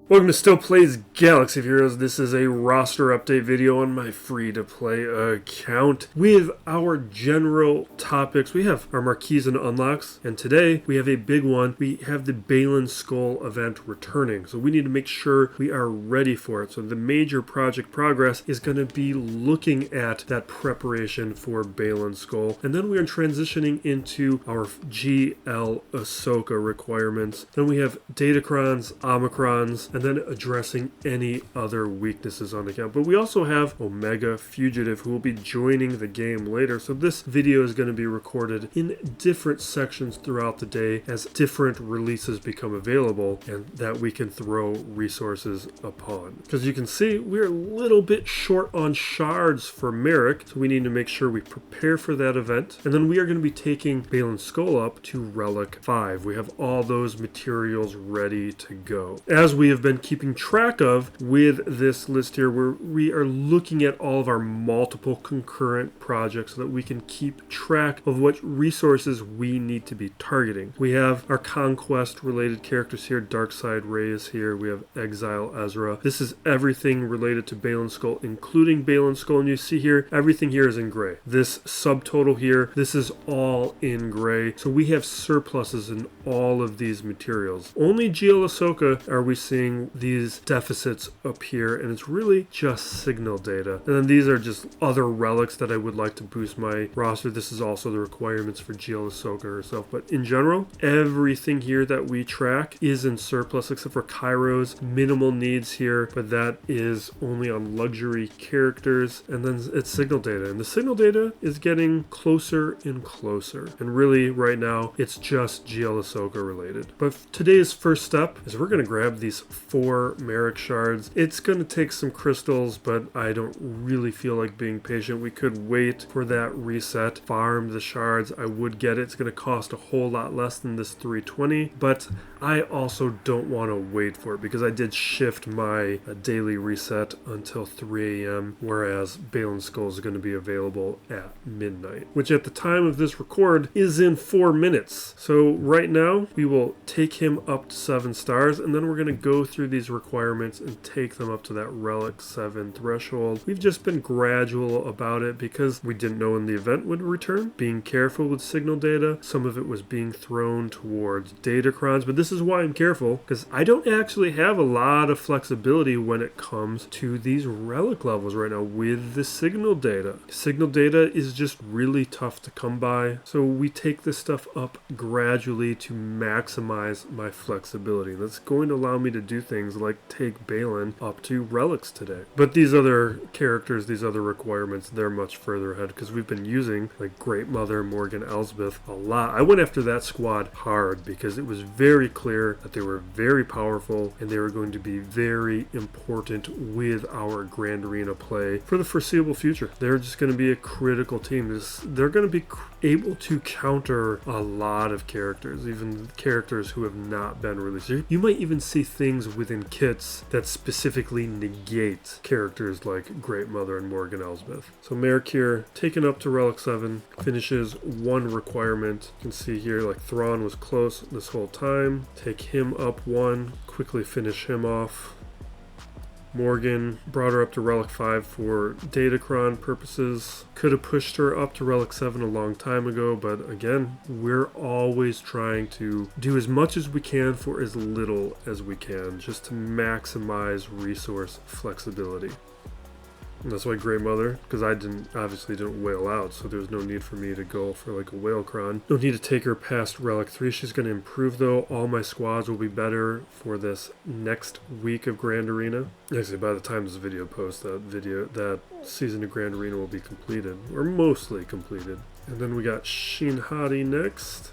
Welcome to Still Plays Galaxy of Heroes. This is a roster update video on my free-to-play account with our general topics. We have our Marquees and unlocks, and today we have a big one. We have the Baylan Skoll event returning, so we need to make sure we are ready for it. So the major project progress is going to be looking at that preparation for Baylan Skoll, and then we are transitioning into our GL Ahsoka requirements. Then we have Datacrons, Omicrons, and then addressing any other weaknesses on the account. But we also have Omega Fugitive, who will be joining the game later. So this video is going to be recorded in different sections throughout the day as different releases become available and that we can throw resources upon. Because you can see we're a little bit short on shards for Merrick, so we need to make sure we prepare for that event. And then we are going to be taking Baylan Skoll up to Relic 5. We have all those materials ready to go. As we have been keeping track of with this list here, where we are looking at all of our multiple concurrent projects so that we can keep track of what resources we need to be targeting. We have our conquest related characters here. Darkside Ray is here. We have Exile Ezra. This is everything related to Baylan Skoll, including Baylan Skoll, and you see here everything here is in gray. This subtotal here, this is all in gray, so we have surpluses in all of these materials. Only GL Ahsoka are we seeing these deficits appear, and it's really just signal data. And then these are just other relics that I would like to boost my roster. This is also the requirements for GL Ahsoka herself, but in general, everything here that we track is in surplus except for Kairos. Minimal needs here, but that is only on luxury characters, and then it's signal data, and the signal data is getting closer and closer, and really right now it's just GL Ahsoka related. But today's first step is we're going to grab these 4 Merrick shards. It's going to take some crystals, but I don't really feel like being patient. We could wait for that reset, farm the shards. I would get it. It's going to cost a whole lot less than this 320, but I also don't want to wait for it because I did shift my daily reset until 3 a.m., whereas Baylan Skoll is going to be available at midnight, which at the time of this record is in 4 minutes. So right now we will take him up to 7 stars, and then we're going to go through these requirements and take them up to that Relic 7 threshold. We've just been gradual about it because we didn't know when the event would return, being careful with signal data. Some of it was being thrown towards Datacrons, but this is why I'm careful, because I don't actually have a lot of flexibility when it comes to these relic levels right now with the signal data. Signal data is just really tough to come by, so we take this stuff up gradually to maximize my flexibility. That's going to allow me to do things like take Baylan up to relics today. But these other characters, these other requirements, they're much further ahead because we've been using like Great Mother, Morgan Elsbeth a lot. I went after that squad hard because it was very clear that they were very powerful and they were going to be very important with our Grand Arena play for the foreseeable future. They're just going to be a critical team. They're going to be able to counter a lot of characters, even characters who have not been released. You might even see things within kits that specifically negate characters like Great Mother and Morgan Elsbeth. So Merrick here, taken up to Relic 7, finishes 1 requirement. You can see here like Thrawn was close this whole time. Take him up 1, quickly finish him off. Morgan brought her up to Relic 5 for Datacron purposes. Could have pushed her up to Relic 7 a long time ago, but again, we're always trying to do as much as we can for as little as we can, just to maximize resource flexibility. And that's why Great Mother, because I obviously didn't whale out, so there's no need for me to go for like a whale cron. No need to take her past Relic 3. She's going to improve though. All my squads will be better for this next week of Grand Arena. Actually, by the time this video posts, that season of Grand Arena will be completed, or mostly completed. And then we got Shinhati next,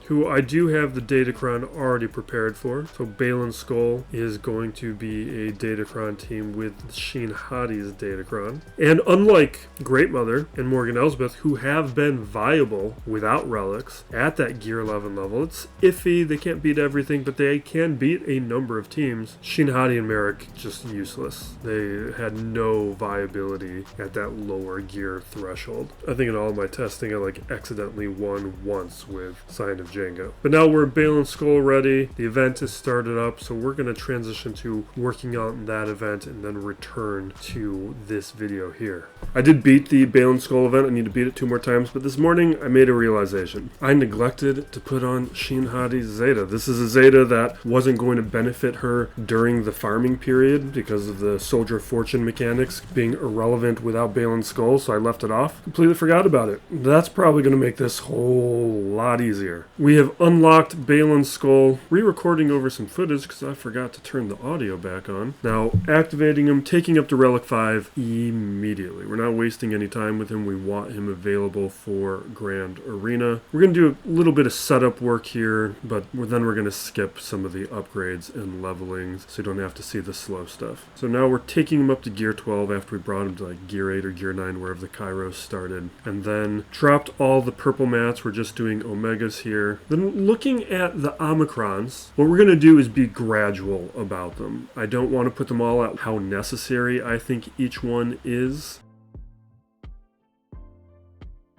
who I do have the Datacron already prepared for. So Baylan Skoll is going to be a Datacron team with Shinhati's Datacron. And unlike Great Mother and Morgan Elsbeth, who have been viable without relics at that Gear 11 level, it's iffy, they can't beat everything, but they can beat a number of teams. Shinhati and Merrick, just useless. They had no viability at that lower gear threshold. I think in all of my testing, I like accidentally won once with Sign of Django. But now we're Baylan Skoll ready. The event is started up, so we're going to transition to working on that event and then return to this video here. I did beat the Baylan Skoll event. I need to beat it 2 more times, but this morning I made a realization. I neglected to put on Shin Hadi's Zeta. This is a Zeta that wasn't going to benefit her during the farming period because of the Soldier of Fortune mechanics being irrelevant without Baylan Skoll, so I left it off. Completely forgot about it. That's probably going to make this whole lot easier. We have unlocked Baylan Skoll, re-recording over some footage because I forgot to turn the audio back on. Now activating him, taking up to Relic 5 immediately. We're not wasting any time with him. We want him available for Grand Arena. We're going to do a little bit of setup work here, but then we're going to skip some of the upgrades and levelings so you don't have to see the slow stuff. So now we're taking him up to Gear 12 after we brought him to like Gear 8 or Gear 9, wherever the Kairos started, and then dropped all the purple mats. We're just doing Omegas here. Then looking at the Omicrons, what we're going to do is be gradual about them. I don't want to put them all out how necessary I think each one is.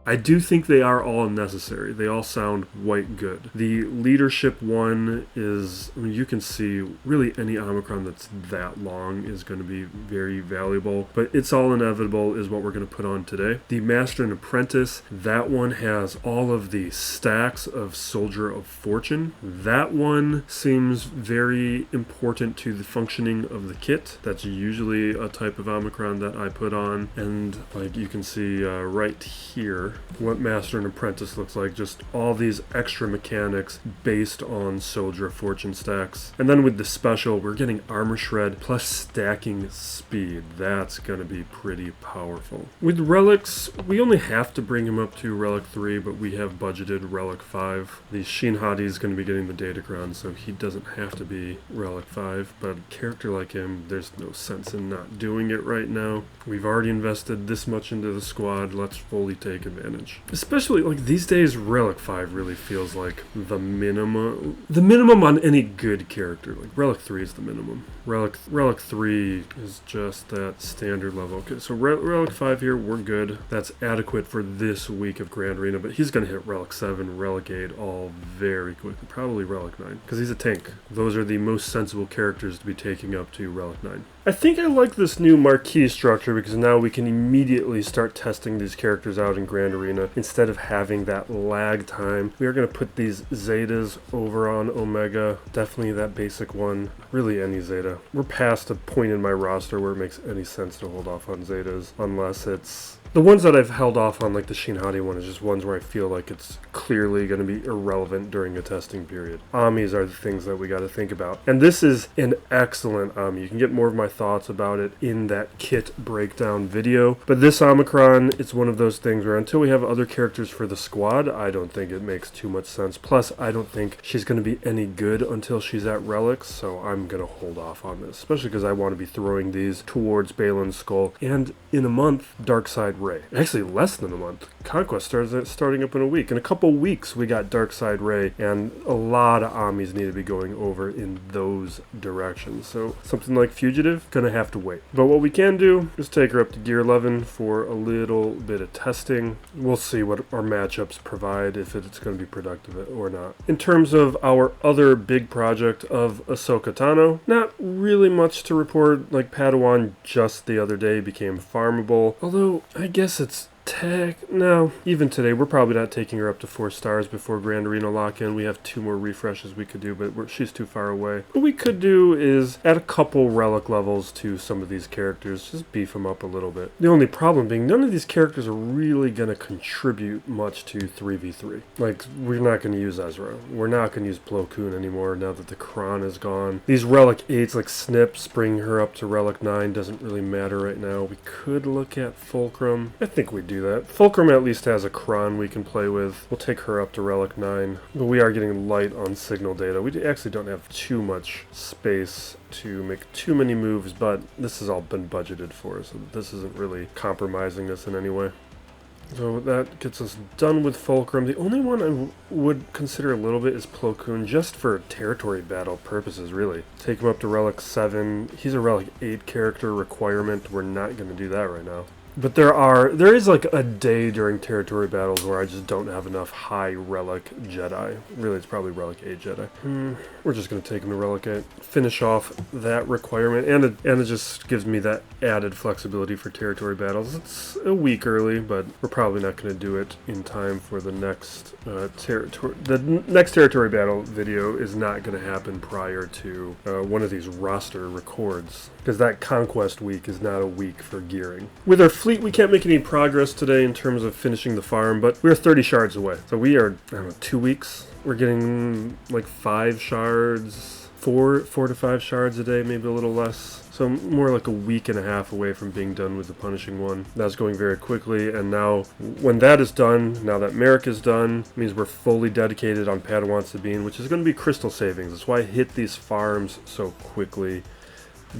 I do think they are all necessary. They all sound quite good. The leadership one is, I mean, you can see really any Omicron that's that long is going to be very valuable, but It's All Inevitable is what we're going to put on today. The Master and Apprentice, that one has all of the stacks of Soldier of Fortune. That one seems very important to the functioning of the kit. That's usually a type of Omicron that I put on, and like you can see right here, what Master and Apprentice looks like, just all these extra mechanics based on Soldier of Fortune stacks. And then with the special, we're getting Armor Shred plus stacking speed. That's going to be pretty powerful. With relics, we only have to bring him up to Relic 3, but we have budgeted Relic 5. The Shin Hadi is going to be getting the Datacrons, so he doesn't have to be Relic 5, but a character like him, there's no sense in not doing it right now. We've already invested this much into the squad. Let's fully take advantage. Especially like these days, Relic 5 really feels like the minimum on any good character. Like Relic 3 is the minimum. Relic 3 is just that standard level. Okay, so Relic 5 here, we're good. That's adequate for this week of Grand Arena, but he's going to hit Relic 7, Relic 8 all very quickly. Probably Relic 9, because he's a tank. Those are the most sensible characters to be taking up to Relic 9. I think I like this new Marquee structure because now we can immediately start testing these characters out in Grand Arena instead of having that lag time. We are going to put these Zetas over on Omega. Definitely that basic one. Really any Zeta. We're past a point in my roster where it makes any sense to hold off on Zetas unless it's... The ones that I've held off on, like the Shin Hadi one, is just ones where I feel like it's clearly going to be irrelevant during a testing period. Omis are the things that we got to think about. And this is an excellent Omi. You can get more of my thoughts about it in that kit breakdown video. But this Omicron, it's one of those things where until we have other characters for the squad, I don't think it makes too much sense. Plus, I don't think she's going to be any good until she's at Relics, so I'm going to hold off on this. Especially because I want to be throwing these towards Baylan Skoll. And in a month, Darkside Ray. Actually, less than a month. Conquest starting up in a week. In a couple weeks, we got Darkside Ray, and a lot of Omis need to be going over in those directions. So something like Fugitive, gonna have to wait. But what we can do is take her up to Gear 11 for a little bit of testing. We'll see what our matchups provide, if it's going to be productive or not. In terms of our other big project of Ahsoka Tano, not really much to report. Like Padawan just the other day became farmable, although I guess it's no, even today, we're probably not taking her up to 4 stars before Grand Arena lock-in. We have 2 more refreshes we could do, but she's too far away. What we could do is add a couple relic levels to some of these characters, just beef them up a little bit. The only problem being, none of these characters are really going to contribute much to 3v3. Like, we're not going to use Ezra. We're not going to use Plo Koon anymore now that the Kron is gone. These Relic 8s, like Snips, bring her up to Relic 9 doesn't really matter right now. We could look at Fulcrum. I think we do that. Fulcrum at least has a Kron we can play with. We'll take her up to Relic 9. But we are getting light on signal data. We actually don't have too much space to make too many moves, but this has all been budgeted for, so this isn't really compromising us in any way. So that gets us done with Fulcrum. The only one I would consider a little bit is Plo Koon, just for territory battle purposes, really. Take him up to Relic 7. He's a Relic 8 character requirement. We're not going to do that right now. But there is like a day during territory battles where I just don't have enough high relic Jedi. Really, it's probably relic 8 Jedi. We're just going to take him to relic 8. Finish off that requirement, and it just gives me that added flexibility for territory battles. It's a week early, but we're probably not going to do it in time for the next territory. The next territory battle video is not going to happen prior to one of these roster records, because that conquest week is not a week for gearing. With our fleet, we can't make any progress today in terms of finishing the farm, but we're 30 shards away. So we are, I don't know, 2 weeks. We're getting like 5 shards, 4 to 5 shards a day, maybe a little less. So more like a week and a half away from being done with the punishing one. That's going very quickly, and now when that is done, now that Merrick is done, means we're fully dedicated on Padawan Sabine, which is going to be crystal savings. That's why I hit these farms so quickly.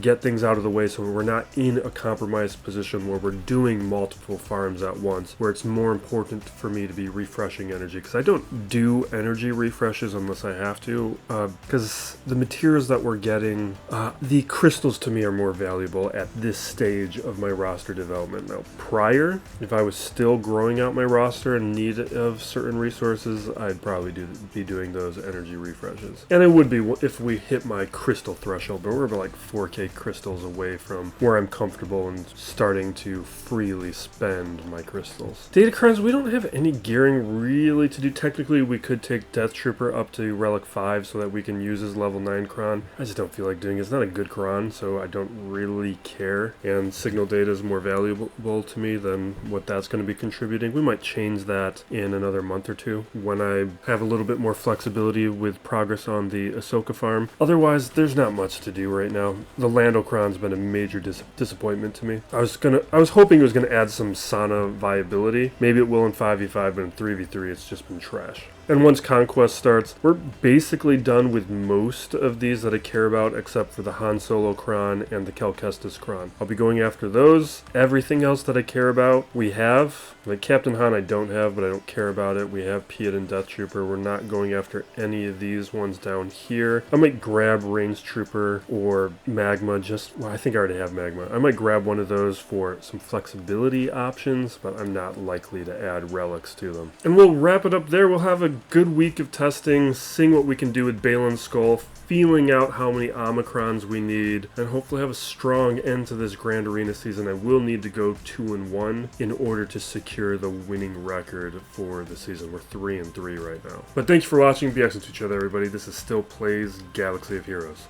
Get things out of the way so we're not in a compromised position where we're doing multiple farms at once, where it's more important for me to be refreshing energy, because I don't do energy refreshes unless I have to, because the materials that we're getting, the crystals to me are more valuable at this stage of my roster development. Now, prior, if I was still growing out my roster in need of certain resources, I'd probably be doing those energy refreshes. And it would be if we hit my crystal threshold, but we're like 4K crystals away from where I'm comfortable and starting to freely spend my crystals. Datacrons, we don't have any gearing really to do. Technically, we could take Death Trooper up to Relic 5 so that we can use his level 9 cron. I just don't feel like doing it. It's not a good cron, so I don't really care. And signal data is more valuable to me than what that's going to be contributing. We might change that in another month or two when I have a little bit more flexibility with progress on the Ahsoka farm. Otherwise, there's not much to do right now. The Lando cron's been a major disappointment to me. I was hoping it was gonna add some Sana viability. Maybe it will in 5v5, but in 3v3 it's just been trash. And once Conquest starts, we're basically done with most of these that I care about, except for the Han Solo cron and the Cal Kestis cron. I'll be going after those. Everything else that I care about, we have. Like Captain Han I don't have, but I don't care about it. We have Piet and Death Trooper. We're not going after any of these ones down here. I might grab Range Trooper or Magma, well, I think I already have Magma. I might grab one of those for some flexibility options, but I'm not likely to add relics to them. And we'll wrap it up there. We'll have a good week of testing, seeing what we can do with Baylan Skoll, feeling out how many Omicrons we need, and hopefully have a strong end to this Grand Arena season. I will need to go 2-1 in order to secure the winning record for the season. We're 3-3 right now. But thanks for watching. Be excellent to each other, everybody. This is Still Plays Galaxy of Heroes.